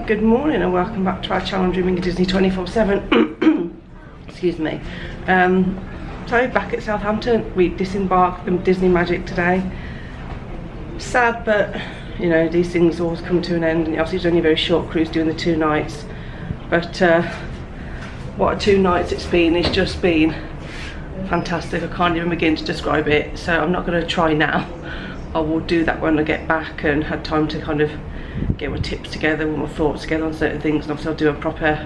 Good morning and welcome back to our channel Dreaming of Disney 24/7. Excuse me. So back at Southampton, we disembarked the Disney Magic today. Sad, but you know, these things always come to an end, and obviously it's only a very short cruise doing the 2 nights. But what 2 nights it's been, it's just been fantastic. I can't even begin to describe it, so I'm not going to try now. I will do that when I get back and had time to kind of get my tips together, with my thoughts together on certain things, and obviously I'll do a proper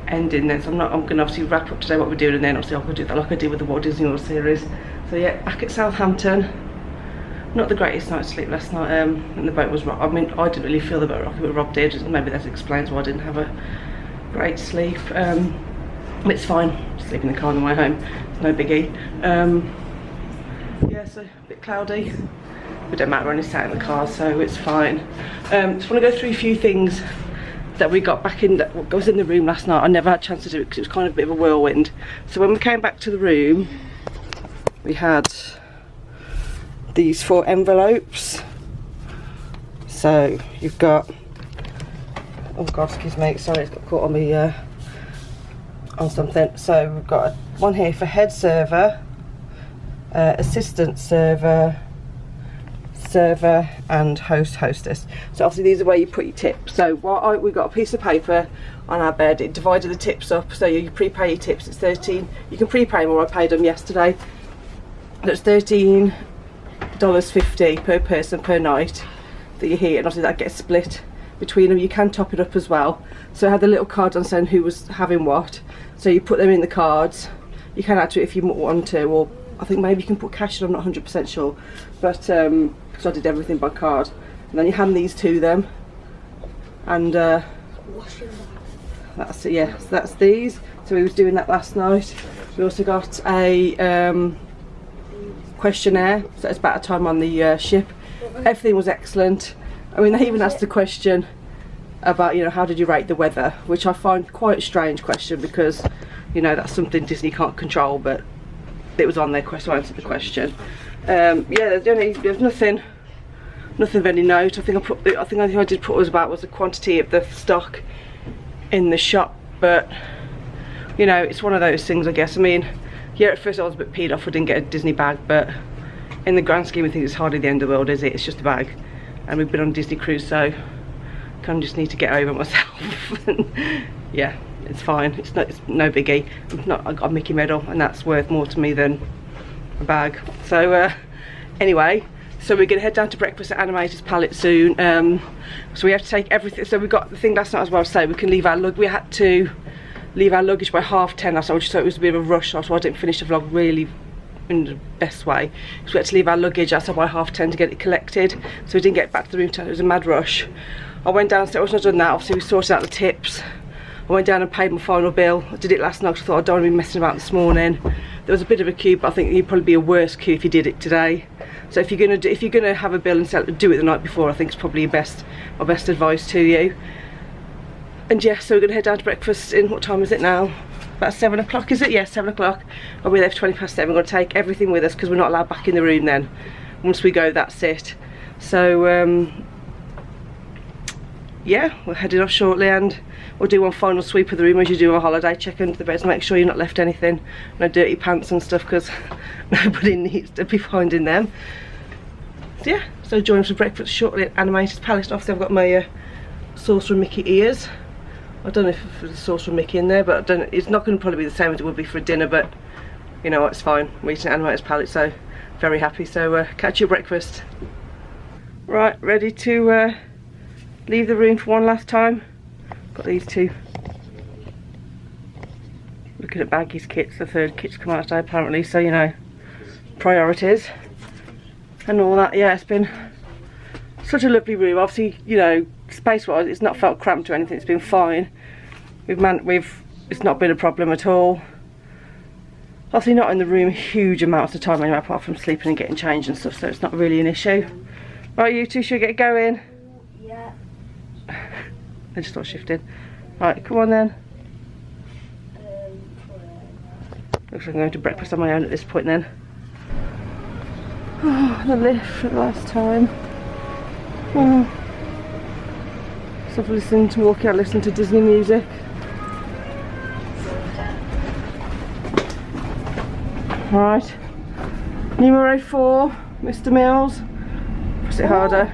ending then. So I'm going to obviously wrap up today what we're doing, and then obviously I'll do that like I did with the Walt Disney World Series. So yeah, back at Southampton. Not the greatest night's sleep last night, and the boat was rocked. I mean, I didn't really feel the boat rocking, but Rob did. Maybe that explains why I didn't have a great sleep. But it's fine, sleep in the car on the way home, it's no biggie. Yeah, so a bit cloudy. It don't matter, we're only sat in the car, so it's fine. Just want to go through a few things that we got back in, that was in the room last night. I never had a chance to do it because it was kind of a bit of a whirlwind. So when we came back to the room, we had these 4 envelopes. So you've got, oh god, excuse me, sorry, it's got caught on me on something. So we've got one here for head server, assistant server, server and hostess. So obviously these are where you put your tips. So we've got a piece of paper on our bed. It divided the tips up, so you prepay your tips. It's 13, you can prepay them, or I paid them yesterday. That's $13.50 per person per night that you're here, and obviously that gets split between them. You can top it up as well. So I had the little cards on saying who was having what, so you put them in the cards. You can add to it if you want to, or I think maybe you can put cash in, I'm not 100% sure, but because I did everything by card. And then you hand these to them, and that's it. Yeah, so that's these. So we was doing that last night. We also got a questionnaire, so it's about a time on the ship. Everything was excellent. I mean, they even asked a question about, you know, how did you rate the weather, which I find quite a strange question, because you know that's something Disney can't control, but it was on their question, I answered the question. Yeah, there's nothing of any note. I think I did put was the quantity of the stock in the shop, but you know, it's one of those things, I guess. I mean, yeah, at first I was a bit peed off I didn't get a Disney bag, but in the grand scheme of things it's hardly the end of the world, is it? It's just a bag, and we've been on a Disney cruise, so I kind of just need to get over myself. Yeah, it's fine, it's no biggie. I got a Mickey medal, and that's worth more to me than a bag. So anyway, so we're gonna head down to breakfast at Animator's palette soon. So we have to take everything. So we got the thing last night as well, so we can leave our we had to leave our luggage by 10:30 last night, so it was a bit of a rush, so I didn't finish the vlog really in the best way, because we had to leave our luggage outside by 10:30 to get it collected, so we didn't get back to the room till it was a mad rush. I went downstairs, I was not done that, obviously we sorted out the tips. I went down and paid my final bill. I did it last night because I thought I don't want to be messing about this morning. There was a bit of a queue, but I think you'd probably be a worse queue if you did it today. So if you're gonna have a bill and do it the night before, I think it's probably my best advice to you. And yeah, so we're gonna head down to breakfast in, what time is it now? About 7 o'clock, is it? Yeah, 7 o'clock. I'll be there for 7:20. We're gonna take everything with us because we're not allowed back in the room then. Once we go, that's it. So yeah, we're heading off shortly, and we'll do one final sweep of the room as you do on holiday. Check under the beds, make sure you're not left anything, no dirty pants and stuff, because nobody needs to be finding them. So yeah, so join us for breakfast shortly at Animator's Palace. Obviously I've got my Sorcerer Mickey ears. I don't know if there's a Sorcerer Mickey in there, but it's not going to probably be the same as it would be for a dinner, but you know what, it's fine. We're eating at Animator's Palace, so very happy. So catch you at breakfast. Right, ready to leave the room for one last time. Got these 2. Looking at Baggy's kits, the 3rd kit's come out today apparently, so you know, priorities and all that. Yeah, it's been such a lovely room. Obviously, you know, space wise it's not felt cramped or anything, it's been fine. It's not been a problem at all. Obviously not in the room huge amounts of time anyway, apart from sleeping and getting changed and stuff, so it's not really an issue. Right, you two should get going. Yeah. I just start shifting. Right, come on then. Looks like I'm going to breakfast on my own at this point then. Oh, the lift for the last time. Oh. So for listening to walking out, listening to Disney music. Right. Numero 4, Mr. Mills. Press it harder.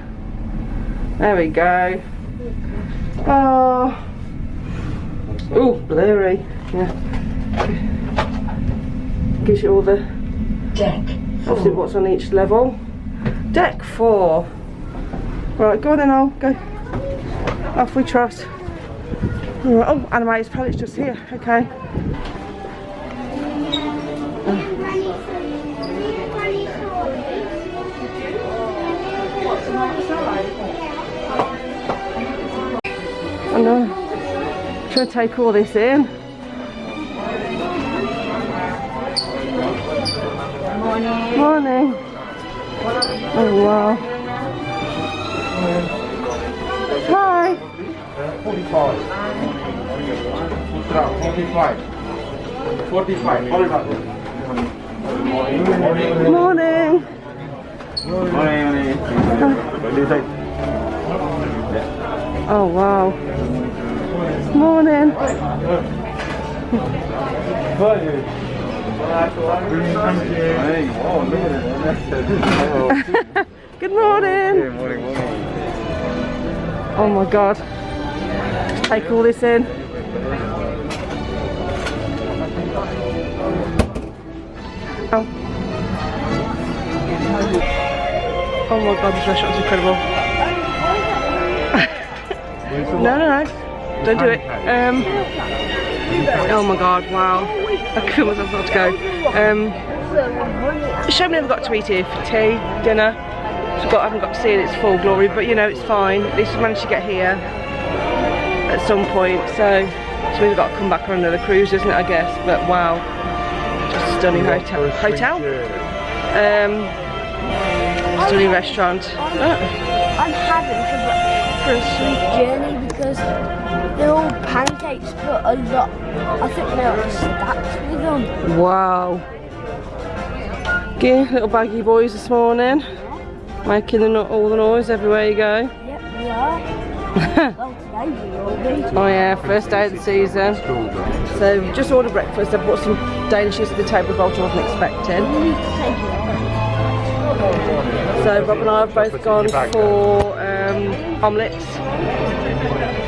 There we go. Oh. Ooh, blurry. Yeah. Gives you all the Deck. obviously what's on each level. Deck 4. Right, go on then, I'll go. Off we trot. Right. Oh, Animator's palette's just here. Okay. I know. Trying to take all this in. Morning. Morning. Oh wow. Hi. 45. 45. Morning. Morning. What do you think? Oh wow. Morning. Good morning. Morning. Oh my god. Let's take all this in. Oh. Oh my god, this restaurant's incredible. No. Don't do it. Oh my god, wow. I can feel myself about to go. It's a shame we never got to eat here for tea, dinner. I haven't got to see it in its full glory, but you know, it's fine. At least we managed to get here at some point, so we've got to come back on another cruise, isn't it, I guess? But wow, just a stunning hotel. Stunning restaurant. I'm having for a sweet journey because they're all pancakes, but a lot. I think they're stacked with them. Wow. Little baggy boys this morning, making all the noise everywhere you go. Yep, we are. Well, today we will be. Oh yeah, first day of the season. So we've just ordered breakfast. I brought some Danish to the table, which I wasn't expecting. So Rob and I have both gone for omelettes,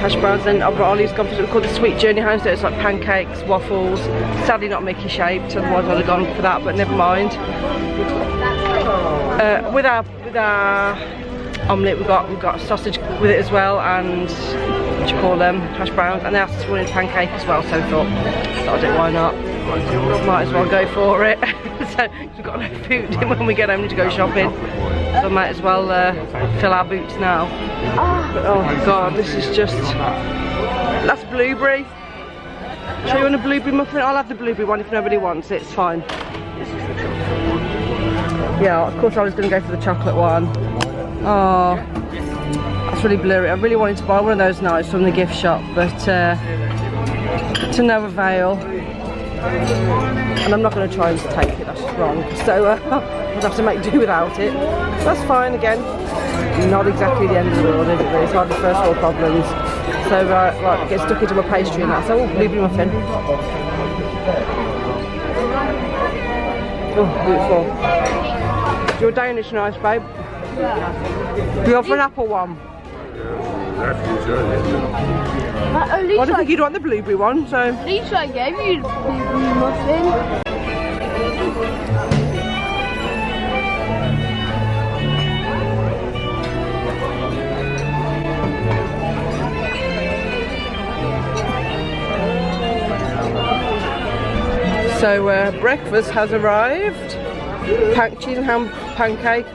hash browns, and Ollie's gone for something called the Sweet Journey home, so it's like pancakes, waffles. Sadly not Mickey shaped, otherwise I'd have gone for that, but never mind. With our omelette we've got sausage with it as well, and what do you call them, hash browns, and they asked us wanted pancake as well, so I thought I'll do it, why not? Might as well go for it. So we've got no food when we get home to go shopping, so I might as well fill our boots now. But, oh my god, this is just, that's blueberry. Show you want a blueberry muffin? I'll have the blueberry one if nobody wants it, it's fine. Yeah, of course I was going to go for the chocolate one. Oh, that's really blurry. I really wanted to buy one of those knives from the gift shop, but to no avail. And I'm not going to try and take it, that's wrong. So I'll have to make do without it. That's fine again. Not exactly the end of the world, is it? It's hardly first world problems. So right, get stuck into my pastry and that. So, blueberry muffin. Oh, beautiful. You're Danish nice, babe. Do you offer an apple one? What do you think you'd want the blueberry one? So At least I gave you the blueberry muffin. So breakfast has arrived. Cheese and ham pancake,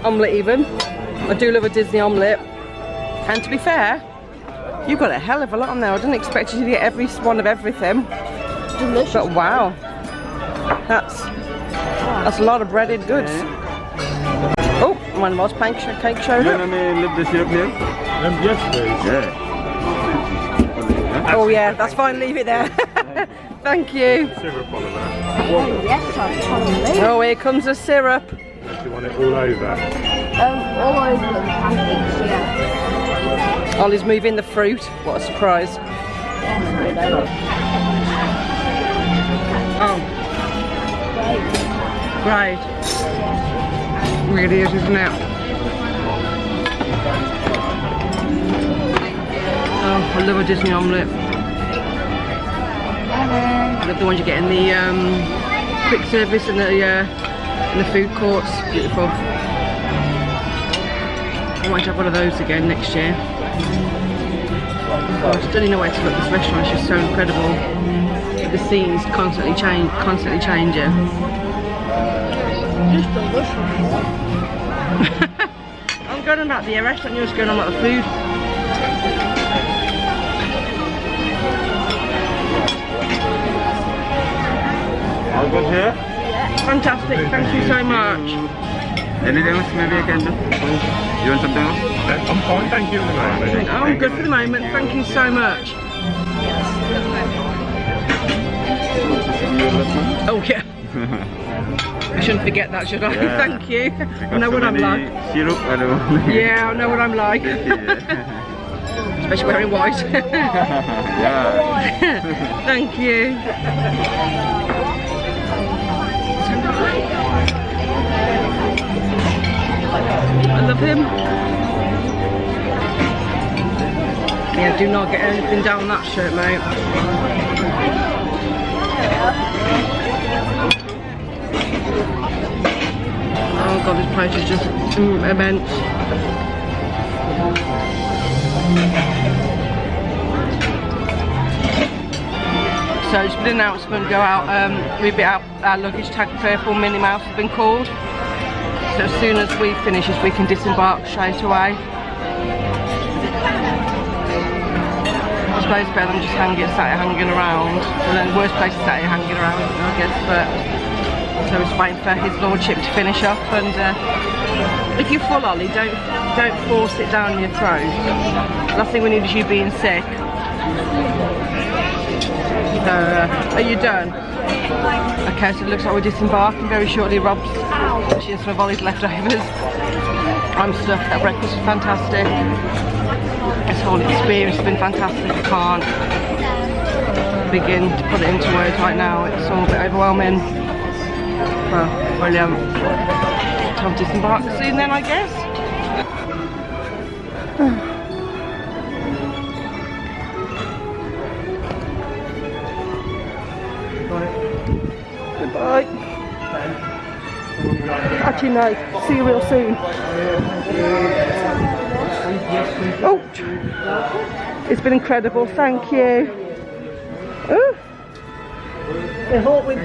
omelette even. I do love a Disney omelette. And to be fair, you've got a hell of a lot on there. I didn't expect you to get every one of everything. Delicious. But wow, that's a lot of breaded goods. Oh, one of those pancake showed up. Yes, please. Yeah. Oh yeah, that's fine, leave it there. Thank you. Syrup on that. Oh, yes, I'm totally. Oh, here comes the syrup. Do you want it all over? All over the pancakes, yeah. Ollie's moving the fruit. What a surprise. Oh. Great. Really is, isn't it? Oh, I love a Disney omelette. I love the ones you get in the quick service and the food courts. Beautiful. I might have one of those again next year. I just don't know where to look. This restaurant is just so incredible. The scenes constantly changing. Just delicious. I'm going on about the restaurant, you're just going on about the food. All good here? Fantastic, thank you so much. Anything else maybe I can do? You want something else? I'm fine, thank you. Oh, I'm good for the moment, thank you so much. Oh yeah. I shouldn't forget that, should I? Yeah. Thank you. I know what I'm like. Syrup, I don't know. Yeah, I know what I'm like. Especially wearing white. Yeah. Thank you. I love him. Yeah, do not get anything down that shirt, mate. Oh god, this place is just immense. So it's been an announcement, go out, we've been out, our luggage tag purple, Minnie Mouse has been called. So as soon as we finish this, we can disembark straight away. I suppose it's better than just sat hanging around. Well, then worst place to sit hanging around, I guess, but so we're just waiting for his lordship to finish up. And if you're full, Ollie, don't force it down your throat. The last thing we need is you being sick. So, are you done? Okay, so it looks like we're disembarking very shortly. Rob's actually some of Ollie's leftovers. I'm stuffed. That breakfast was fantastic. This whole experience has been fantastic. I can't begin to put it into words right now. It's all a bit overwhelming. Well, brilliant. Time to disembark soon then, I guess. Goodbye. Actually no, see you real soon. Oh, it's been incredible, thank you. Ooh. We're hot with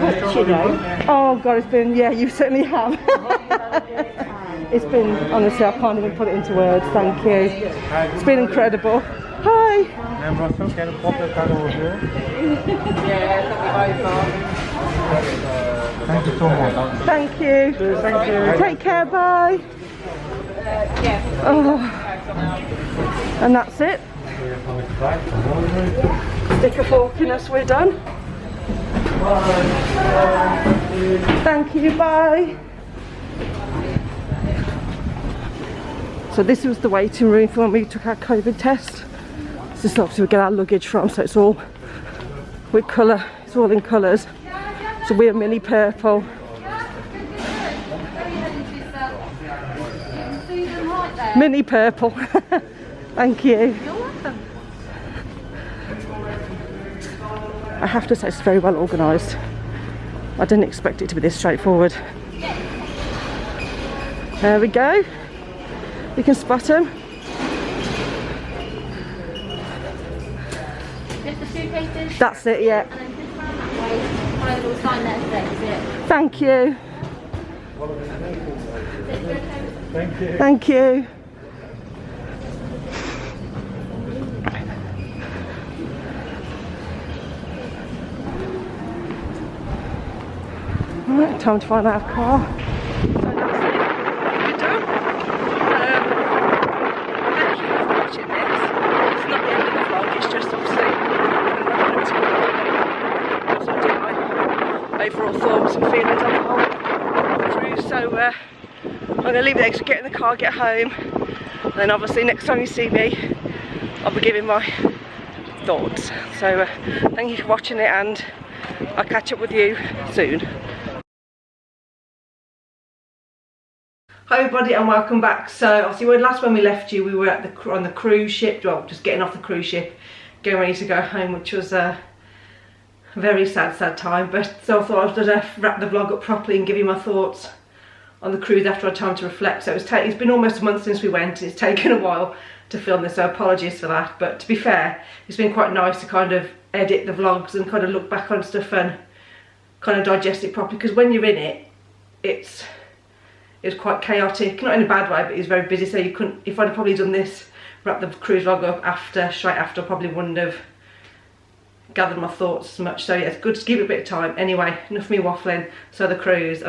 books, you know. Oh god, it's been, yeah, you certainly have. It's been, honestly, I can't even put it into words, thank you. It's been incredible. Hi. And Russell, can you pop that card over here? Thank you so much. Thank you. Thank you. Take care, bye. Oh. And that's it. Stick a fork in us, we're done. Thank you, bye. So this was the waiting room for when we took our COVID test. This is obviously we get our luggage from, so it's all with colour, it's all in colours. So we're mini purple. Mini purple. Thank you. I have to say it's very well organised. I didn't expect it to be this straightforward. There we go. You can spot them. Just the suitcases? That's it, yeah. And then just round that way, find a little sign there today, is it? Thank you. Thank you. Thank you. Right, time to find our car. So that's it. We're done. Thank you for watching this. It's not the end of the vlog, it's just obviously also do my overall thoughts and feelings on the whole cruise. So I'm going to leave it there, so get in the car, get home, And then obviously next time you see me, I'll be giving my thoughts. So thank you for watching it, and I'll catch up with you soon. Hi everybody and welcome back. So obviously last when we left you, we were at on the cruise ship, well just getting off the cruise ship, getting ready to go home, which was a very sad time. But so I thought I was going to wrap the vlog up properly and give you my thoughts on the cruise after I had time to reflect. So it's been almost a month since we went, and it's taken a while to film this, so apologies for that. But to be fair, it's been quite nice to kind of edit the vlogs and kind of look back on stuff and kind of digest it properly, because when you're in it, it was quite chaotic, not in a bad way, but it was very busy. So you couldn't, if I'd probably done this, wrap the cruise vlog up straight after, I probably wouldn't have gathered my thoughts as much. So yeah, it's good to give it a bit of time. Anyway, enough of me waffling. So the cruise,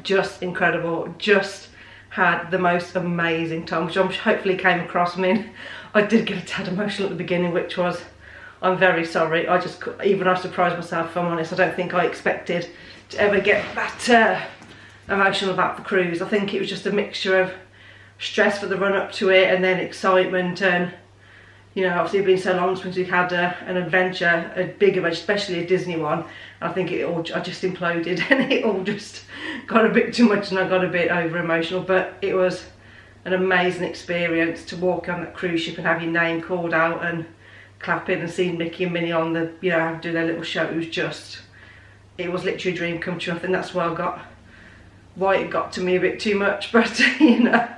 just incredible, just had the most amazing time, which hopefully came across. I mean, I did get a tad emotional at the beginning, which was, I'm very sorry. I surprised myself, if I'm honest. I don't think I expected to ever get that emotional about the cruise. I think it was just a mixture of stress for the run up to it, and then excitement, and you know, obviously it's been so long since we've had an adventure, a big adventure, especially a Disney one. I think I just imploded and it all just got a bit too much, and I got a bit over emotional. But it was an amazing experience to walk on that cruise ship and have your name called out and clapping, and seeing Mickey and Minnie on the, you know, do their little show. It was literally a dream come true. I think that's why it got to me a bit too much, but you know,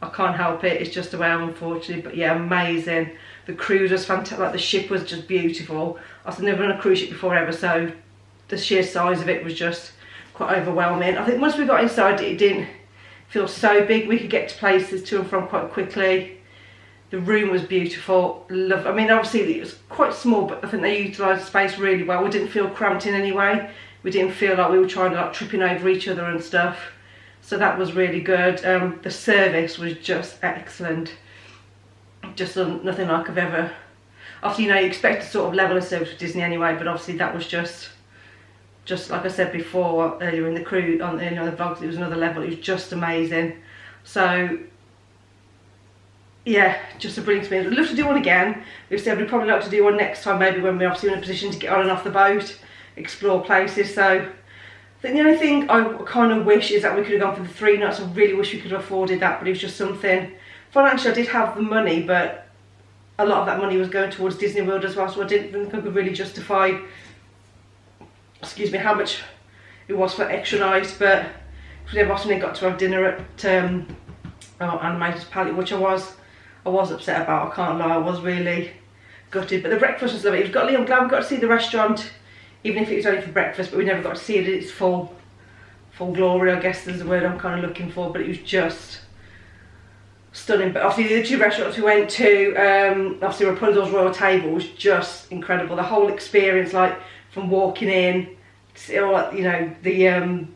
I can't help it, it's just the way I am, unfortunately. But yeah, amazing. The cruise was fantastic, like the ship was just beautiful. I've never done a cruise ship before ever, so the sheer size of it was just quite overwhelming. I think once we got inside it didn't feel so big. We could get to places to and from quite quickly. The room was beautiful. I mean, obviously it was quite small, but I think they utilised the space really well. We didn't feel cramped in any way. We didn't feel like we were trying to like tripping over each other and stuff. So that was really good. The service was just excellent. Just nothing like I've ever... Obviously, you know, you expect a sort of level of service with Disney anyway, but obviously that was just like I said before, earlier in the cruise, on the vlogs, it was another level. It was just amazing. So yeah, just a brilliant experience. We'd love to do one again. We've said we'd probably like to do one next time, maybe when we're obviously in a position to get on and off the boat, explore places. So I think the only thing I kind of wish is that we could have gone for the 3 nights. I really wish we could have afforded that, but it was just something. Financially, I did have the money, but a lot of that money was going towards Disney World as well, so I didn't think I could really justify, excuse me, how much it was for extra nights. But we never actually got to have dinner at Animator's Palette, which I was upset about, I can't lie. I was really gutted, but the breakfast was lovely. I'm glad we got to see the restaurant, even if it was only for breakfast, but we never got to see it in its full glory, I guess is the word I'm kind of looking for. But it was just stunning. But obviously the 2 restaurants we went to, obviously Rapunzel's Royal Table was just incredible. The whole experience, like from walking in, you know, the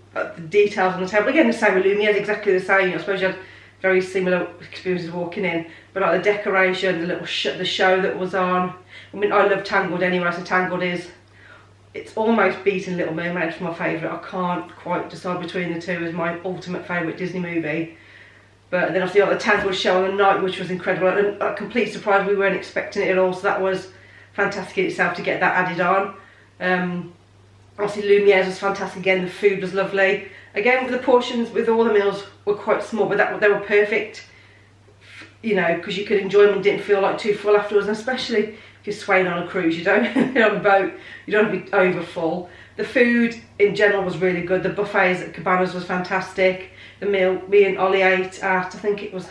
details on the table. Again, the same with Lumiere's, exactly the same. I suppose you had very similar experiences walking in, but like the decoration, the show that was on. I mean, I love Tangled anyway, so Tangled it's almost beating Little Mermaid for my favourite. I can't quite decide between the two as my ultimate favourite Disney movie. But then obviously got the Tangled show on the night, which was incredible. And a complete surprise, we weren't expecting it at all, so that was fantastic in itself to get that added on. Obviously Lumiere's was fantastic again, the food was lovely. Again, the portions with all the meals were quite small, but they were perfect, you know, because you could enjoy them and didn't feel like too full afterwards. And especially if you're swaying on a cruise, you don't, on a boat, you don't want to be over full. The food in general was really good. The buffets at Cabanas was fantastic. The meal me and Ollie ate at, I think it was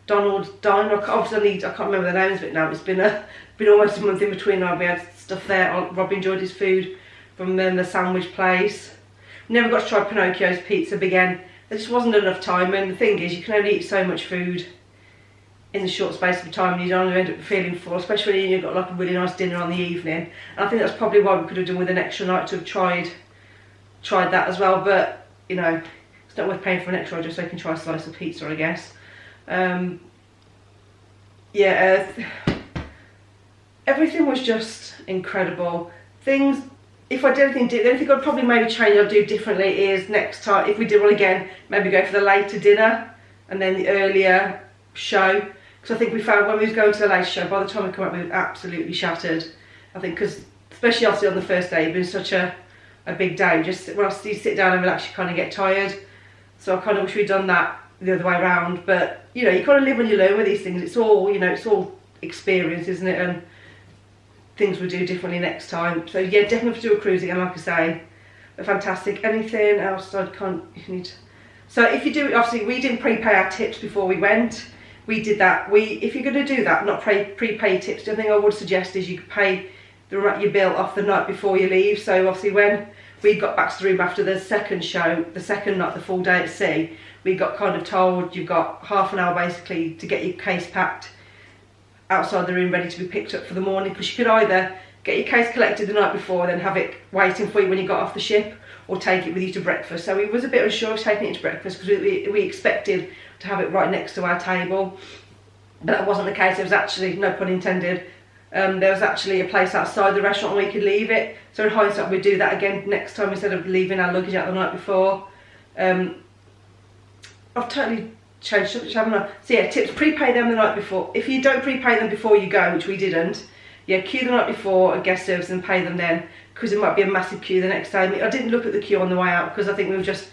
Donald's Diner. Obviously, I can't remember the names of it now. It's been almost a month in between now. We had stuff there. Rob enjoyed his food from the sandwich place. Never got to try Pinocchio's pizza, but again, there just wasn't enough time. And the thing is, you can only eat so much food in the short space of time, and you don't end up feeling full, especially when you've got like a really nice dinner on the evening. And I think that's probably why we could have done with an extra night, to have tried that as well. But you know, it's not worth paying for an extra just so you can try a slice of pizza, I guess. Yeah, everything was just incredible. Things, if I did anything, the only thing I'd probably maybe change or do differently is next time, if we did one again, maybe go for the later dinner. and then the earlier show, because I think we found when we was going to the later show, by the time we come up we were absolutely shattered. I think because especially obviously on the first day, it's been such a big day, just when you sit down and relax you kind of get tired. So I kind of wish we'd done that the other way around, but you know, you kind of live and you learn with these things. It's all, you know, it's all experience, isn't it, and things we'll do differently next time. So yeah, definitely do a cruise again, like I say. Fantastic. Anything else I can't, you need. So if you do, obviously we didn't prepay our tips before we went. We did that. If you're going to do that, not prepay tips, the other thing I would suggest is you could pay your bill off the night before you leave. So obviously when we got back to the room after the second show, the second night, the full day at sea, we got kind of told you've got half an hour basically to get your case packed outside the room ready to be picked up for the morning, because you could either get your case collected the night before and then have it waiting for you when you got off the ship, or take it with you to breakfast. So we was a bit unsure of taking it to breakfast because we expected to have it right next to our table, but that wasn't the case. It was actually, no pun intended, there was actually a place outside the restaurant where we could leave it. So in hindsight we'd do that again next time instead of leaving our luggage out the night before. I've totally changed subject, haven't I? So yeah, tips, prepay them the night before. If you don't prepay them before you go, which we didn't, yeah, queue the night before a guest service and pay them then, because it might be a massive queue the next day. I didn't look at the queue on the way out because I think we were just,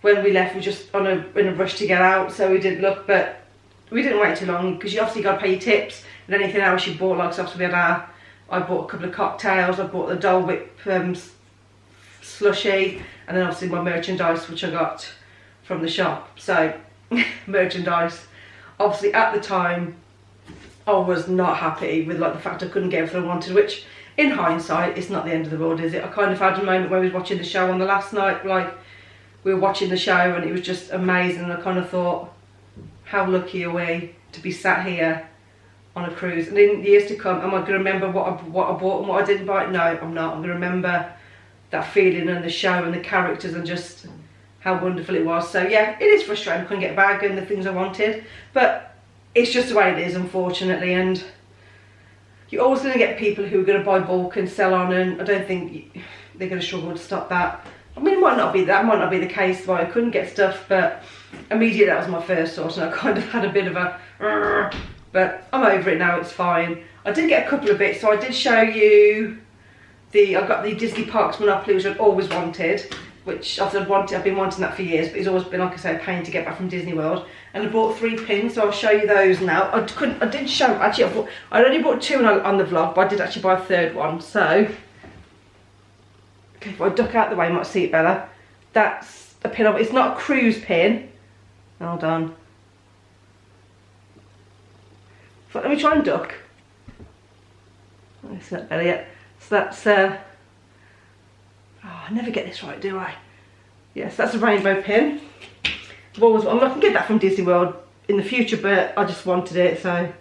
when we left, we were just in a rush to get out, so we didn't look, but we didn't wait too long because you obviously got to pay your tips and anything else you bought. Like, so obviously we had I bought a couple of cocktails, I bought the Dole Whip slushy, and then obviously my merchandise which I got from the shop. So merchandise, obviously at the time I was not happy with like the fact I couldn't get everything I wanted, which in hindsight it's not the end of the world, is it? I kind of had a moment where we was watching the show on the last night, like we were watching the show and it was just amazing, and I kind of thought, how lucky are we to be sat here on a cruise, and in years to come am I going to remember what I bought and what I didn't buy? No, I'm not. I'm going to remember that feeling and the show and the characters and just how wonderful it was. So yeah, it is frustrating I couldn't get a bag and the things I wanted, but it's just the way it is, unfortunately, and you're always going to get people who are going to buy bulk and sell on, and I don't think they're going to struggle to stop that. I mean, it might not be the case why I couldn't get stuff, but immediately that was my first thought, and I kind of had a bit of a, but I'm over it now, it's fine. I did get a couple of bits, so I did show you I got the Disney Parks Monopoly, which I'd always wanted, which I've been wanting that for years, but it's always been, like I say, a pain to get back from Disney World. And I bought 3 pins, so I'll show you those now. I only bought 2 on the vlog, but I did actually buy a 3rd one. So, okay, if I duck out the way, you might see it better. That's a pin it's not a cruise pin. Hold on. So let me try and duck. It's not better yet. So that's I never get this right, do I? Yes, that's a rainbow pin. I can get that from Disney World in the future, but I just wanted it, so I'll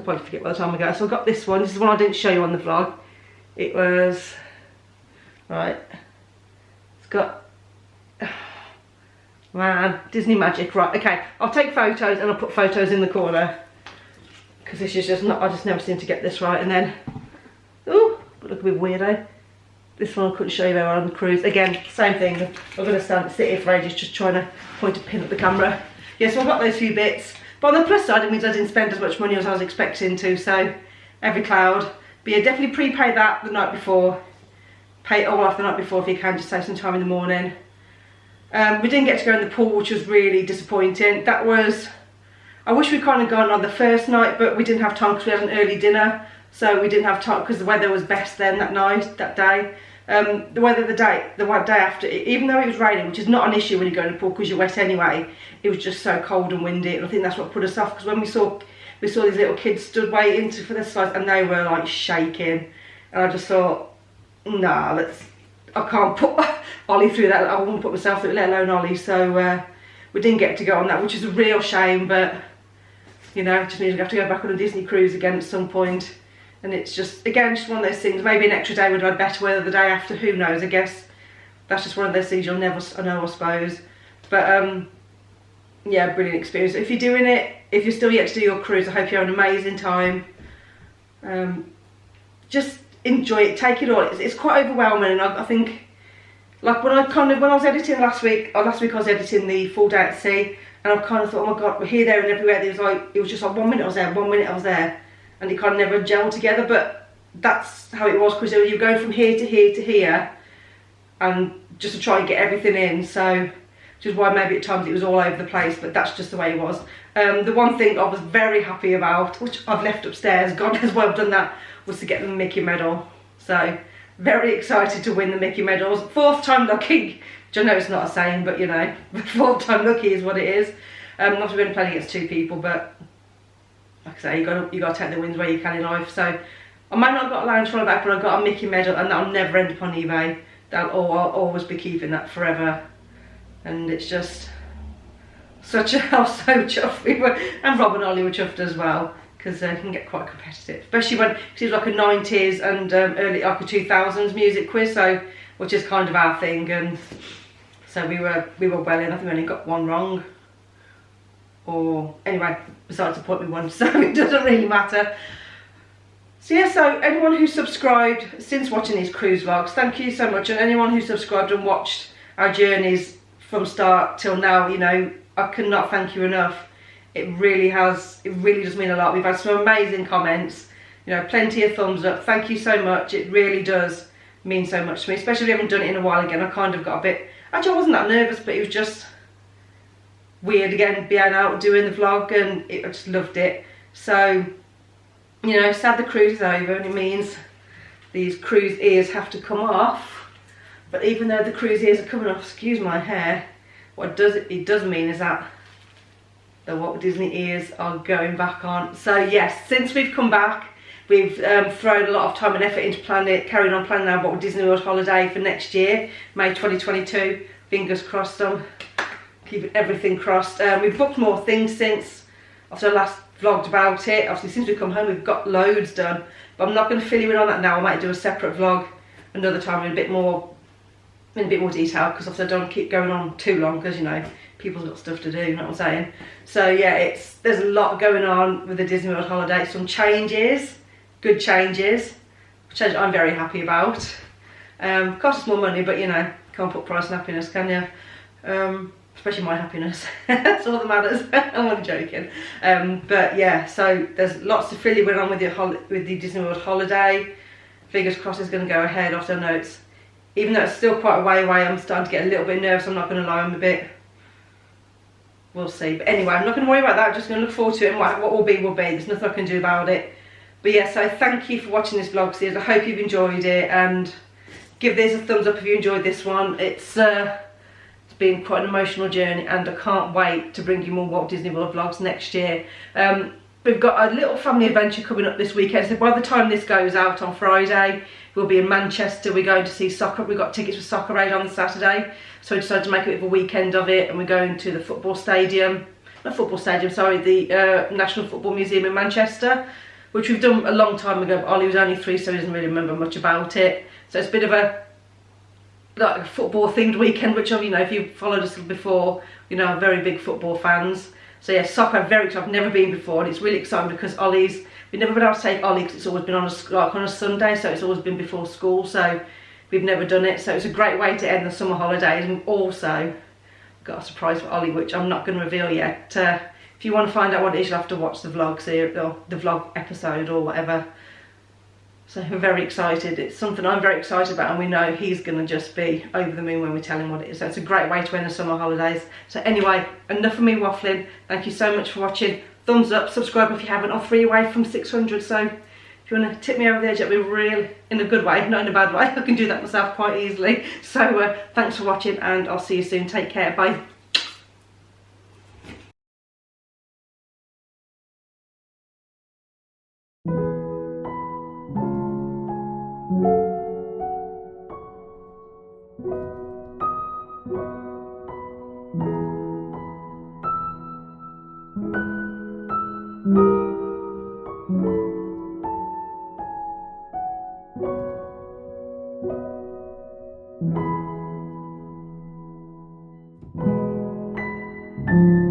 probably forget by the time I go. So I got this one. This is one I didn't show you on the vlog. It was, right, it's got, man, Disney magic. Right, okay, I'll take photos and I'll put photos in the corner, because this is just not, I just never seem to get this right. And then, oh, look a bit weirdo. This one I couldn't show you very well on the cruise. Again, sit here for ages just trying to point a pin at the camera. Yeah, so I got those few bits. But on the plus side, it means I didn't spend as much money as I was expecting to, so every cloud. But yeah, definitely prepay that the night before. Pay it all off the night before if you can, just save some time in the morning. We didn't get to go in the pool, which was really disappointing. That was, I wish we'd kind of gone on the first night, but we didn't have time because we had an early dinner. So we didn't have time because the weather was best then that day. The weather the day after, even though it was raining, which is not an issue when you go in the pool because you're wet anyway, it was just so cold and windy, and I think that's what put us off, because when we saw these little kids stood waiting for the slides and they were like shaking, and I just thought, nah, I can't put Ollie through that, I wouldn't put myself through it, let alone Ollie. So we didn't get to go on that, which is a real shame, but you know, just means we have to go back on a Disney cruise again at some point. And it's just, again, just one of those things. Maybe an extra day would have had better weather the day after, who knows. I guess that's just one of those things you'll never know, I suppose. But yeah, brilliant experience. If you're doing it, if you're still yet to do your cruise, I hope you have an amazing time. Just enjoy it, take it all. It's quite overwhelming, and I think, like when I was editing last week I was editing the full day at sea, And I kind of thought, oh my god, we're here, there and everywhere. It was just like 1 minute I was there, 1 minute I was there, and it kind of never gelled together. But that's how it was, because you're going from here to here to here, and just to try and get everything in. So, which is why maybe at times it was all over the place, but that's just the way it was. The one thing I was very happy about, which I've left upstairs, God knows why I've done that, was to get the Mickey medal. So, very excited to win the Mickey medals. 4th time lucky, which I know it's not a saying, but you know, 4th time lucky is what it is. Not to be playing against 2 people, but like I say, you got to take the wins where you can in life. So, I might not have got a lounge full back, but I got a Mickey medal, and that'll never end up on eBay. I'll always be keeping that forever. And it's just such a, I was so chuffed. And Rob and Ollie were chuffed as well, because it can get quite competitive, especially when it was like a 90s and early like a 2000s music quiz, so which is kind of our thing. And so we were well in. I think we only got 1 wrong, or anyway, besides the point we won, so it doesn't really matter. So yeah, so anyone who subscribed since watching these cruise vlogs, thank you so much. And anyone who subscribed and watched our journeys from start till now, you know, I cannot thank you enough. It really does mean a lot. We've had some amazing comments, you know, plenty of thumbs up. Thank you so much. It really does mean so much to me, especially if we haven't done it in a while again. I kind of got a bit, actually I wasn't that nervous, but it was just weird again, being out doing the vlog, and I just loved it. So, you know, sad the cruise is over, and it means these cruise ears have to come off. But even though the cruise ears are coming off, excuse my hair, what it does mean is that the Walt Disney ears are going back on. So yes, since we've come back, we've thrown a lot of time and effort into carrying on planning our Walt Disney World holiday for next year, May 2022. Fingers crossed, keeping everything crossed. We've booked more things since after I last vlogged about it. Obviously, since we've come home, we've got loads done. But I'm not going to fill you in on that now. I might do a separate vlog another time in a bit more detail, because obviously I don't keep going on too long, because you know, people's got stuff to do, you know what I'm saying? So yeah, there's a lot going on with the Disney World holiday. Some changes, good changes, which I'm very happy about. Costs more money, but you know, can't put price on happiness, can you? Especially my happiness. That's all that matters. I'm only joking. But yeah, so there's lots to fill you in on with the Disney World holiday. Fingers crossed it's going to go ahead. After I know it's, even though it's still quite a way away, I'm starting to get a little bit nervous. I'm not going to lie, I'm a bit, we'll see. But anyway, I'm not going to worry about that. I'm just going to look forward to it, and what will be will be. There's nothing I can do about it. But yeah, so thank you for watching this vlog series. I hope you've enjoyed it, and give this a thumbs up if you enjoyed this one. It's been quite an emotional journey, and I can't wait to bring you more Walt Disney World vlogs next year. We've got a little family adventure coming up this weekend, so by the time this goes out on Friday, we'll be in Manchester. We're going to see soccer. We've got tickets for Soccer Aid on Saturday, so we decided to make a bit of a weekend of it, and we're going to the football stadium, the National Football Museum in Manchester, which we've done a long time ago, but Ollie was only 3, so he doesn't really remember much about it. So it's a bit of a like a football themed weekend, which, you know, if you've followed us before, you know, I'm very big football fans. So yeah, soccer, very excited. I've never been before, and it's really exciting because we've never been able to take Ollie, because it's always been on a Sunday, so it's always been before school, so we've never done it. So it's a great way to end the summer holidays. And also got a surprise for Ollie, which I'm not going to reveal yet. If you want to find out what it is, you'll have to watch the vlog series, or the vlog episode, or whatever. So we're very excited. It's something I'm very excited about, and we know he's going to just be over the moon when we tell him what it is. So it's a great way to end the summer holidays. So anyway, enough of me waffling. Thank you so much for watching. Thumbs up, subscribe if you haven't. I'm 3 away from 600, so if you want to tip me over the edge, that'd be real, in a good way, not in a bad way. I can do that myself quite easily. So thanks for watching, and I'll see you soon. Take care. Bye. Thank you.